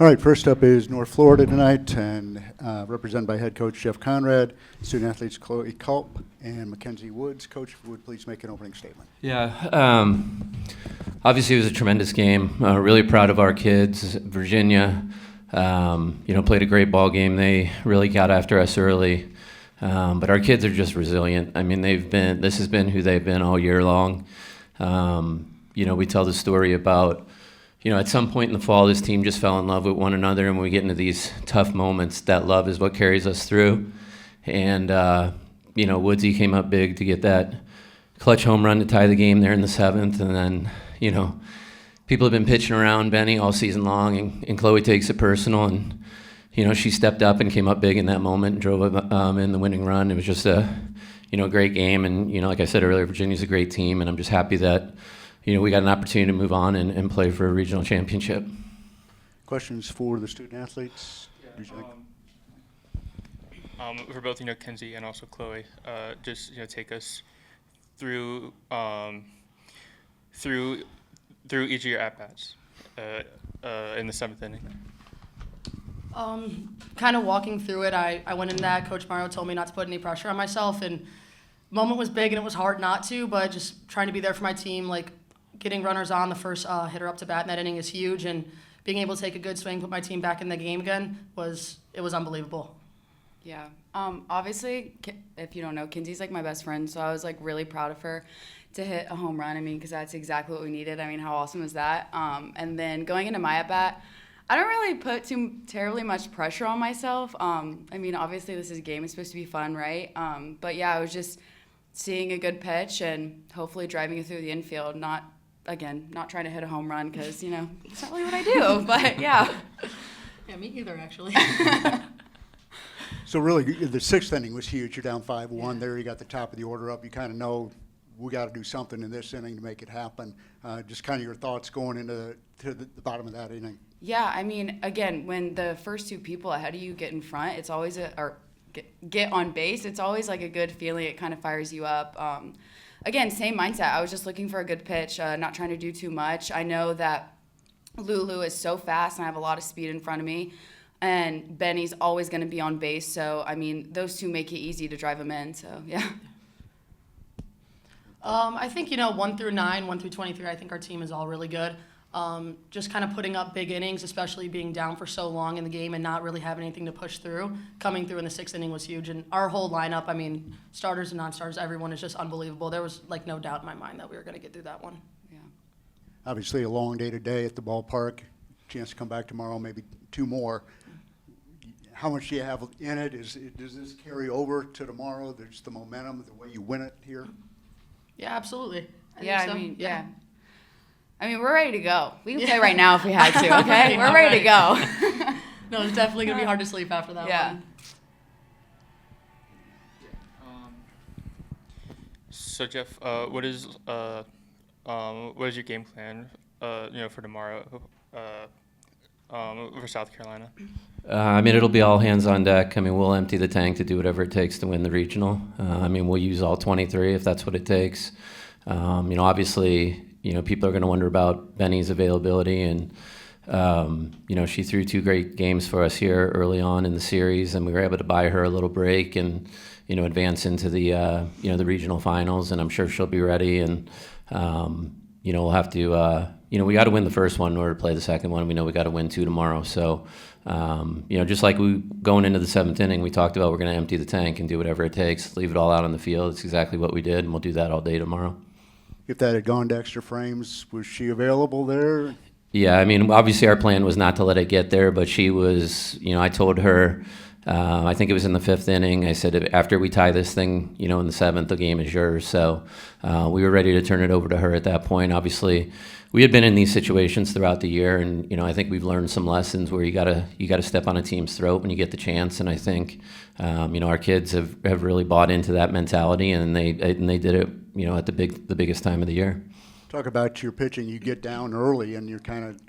All right, first up is North Florida tonight, and represented by head coach Jeff Conrad, student athletes Chloe Culp and Mackenzie Woods. Coach, if you would please make an opening statement. Yeah, obviously it was a tremendous game. Really proud of our kids. Virginia, played a great ball game. They really got after us early, but our kids are just resilient. I mean, this has been who they've been all year long. We tell the story about, at some point in the fall, this team just fell in love with one another, and when we get into these tough moments, that love is what carries us through. And, Woodsy came up big to get that clutch home run to tie the game there in the seventh. And then, people have been pitching around Benny all season long, and Chloe takes it personal. And, she stepped up and came up big in that moment and drove in the winning run. It was just a great game. And, like I said earlier, Virginia's a great team, and I'm just happy that we got an opportunity to move on and play for a regional championship. Questions for the student athletes? For both, Kenzie and also Chloe, just, take us through through each of your at-bats in the seventh inning. Kind of walking through it, I went in that. Coach Mario told me not to put any pressure on myself, and moment was big and it was hard not to, but just trying to be there for my team, like getting runners on the first hitter up to bat in that inning is huge, and being able to take a good swing, put my team back in the game again, was unbelievable. Yeah. Obviously, if you don't know, Kenzie's like my best friend, so I was like really proud of her to hit a home run. I mean, because that's exactly what we needed. I mean, how awesome is that? And then going into my at-bat, I don't really put too terribly much pressure on myself. Obviously this is a game. It's supposed to be fun, right? But yeah, I was just seeing a good pitch and hopefully driving it through the infield, not trying to hit a home run because, it's not really what I do, but yeah. Yeah, me either, actually. So really, the sixth inning was huge. You're down 5-1 there. You got the top of the order up. You kind of know we got to do something in this inning to make it happen. Just kind of your thoughts going into the bottom of that inning. Yeah, I mean, again, when the first two people ahead of you get in front, it's always get on base. It's always like a good feeling. It kind of fires you up. Again, same mindset. I was just looking for a good pitch, not trying to do too much. I know that Lulu is so fast and I have a lot of speed in front of me. And Benny's always going to be on base. So, I mean, those two make it easy to drive him in. So, yeah. I think, 1 through 9, 1 through 23, I think our team is all really good. Just kind of putting up big innings, especially being down for so long in the game and not really having anything to push through. Coming through in the sixth inning was huge. And our whole lineup, starters and non-starters, everyone is just unbelievable. There was, no doubt in my mind that we were going to get through that one. Yeah. Obviously, a long day today at the ballpark. Chance to come back tomorrow, maybe two more. How much do you have in it? Does this carry over to tomorrow? There's the momentum, the way you win it here? Yeah, absolutely. Yeah. We're ready to go. We can play right now if we had to, okay? We're ready to go. No, it's definitely going to be hard to sleep after that one. So, Jeff, what is your game plan, for tomorrow for South Carolina? It'll be all hands on deck. We'll empty the tank to do whatever it takes to win the regional. We'll use all 23 if that's what it takes. Obviously, people are going to wonder about Benny's availability, and she threw two great games for us here early on in the series, and we were able to buy her a little break and advance into the the regional finals, and I'm sure she'll be ready. And we'll have to we got to win the first one in order to play the second one. We know we got to win two tomorrow. So just like we going into the seventh inning, we talked about we're going to empty the tank and do whatever it takes, leave it all out on the field. It's exactly what we did, and we'll do that all day tomorrow. If that had gone to extra frames, was she available there? Yeah, obviously our plan was not to let it get there, but she was, I told her, I think it was in the fifth inning, I said, after we tie this thing, in the seventh, the game is yours. So we were ready to turn it over to her at that point. Obviously, we had been in these situations throughout the year, and, I think we've learned some lessons where you gotta step on a team's throat when you get the chance. And I think, our kids have really bought into that mentality, and they did it, at the biggest time of the year. Talk about your pitching. You get down early, and you're kind of,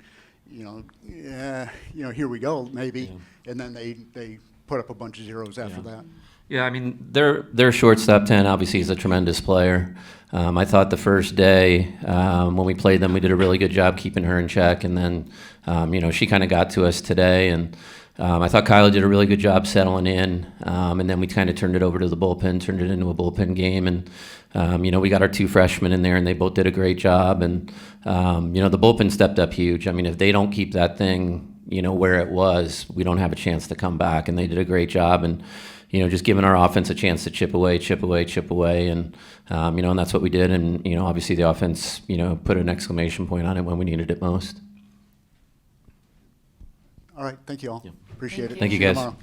here we go, maybe. Yeah. And then they put up a bunch of zeros after that. Yeah, I mean, their shortstop 10 obviously is a tremendous player. I thought the first day when we played them, we did a really good job keeping her in check, and then she kind of got to us today, and I thought Kyla did a really good job settling in, and then we kind of turned it over to the bullpen, turned it into a bullpen game, and we got our 2 freshmen in there, and they both did a great job, and the bullpen stepped up huge. I mean, if they don't keep that thing where it was, we don't have a chance to come back, and they did a great job, and just giving our offense a chance to chip away, and and that's what we did, and obviously the offense put an exclamation point on it when we needed it most. All right, thank you all. Yeah. Appreciate it. Thank you, See guys. tomorrow.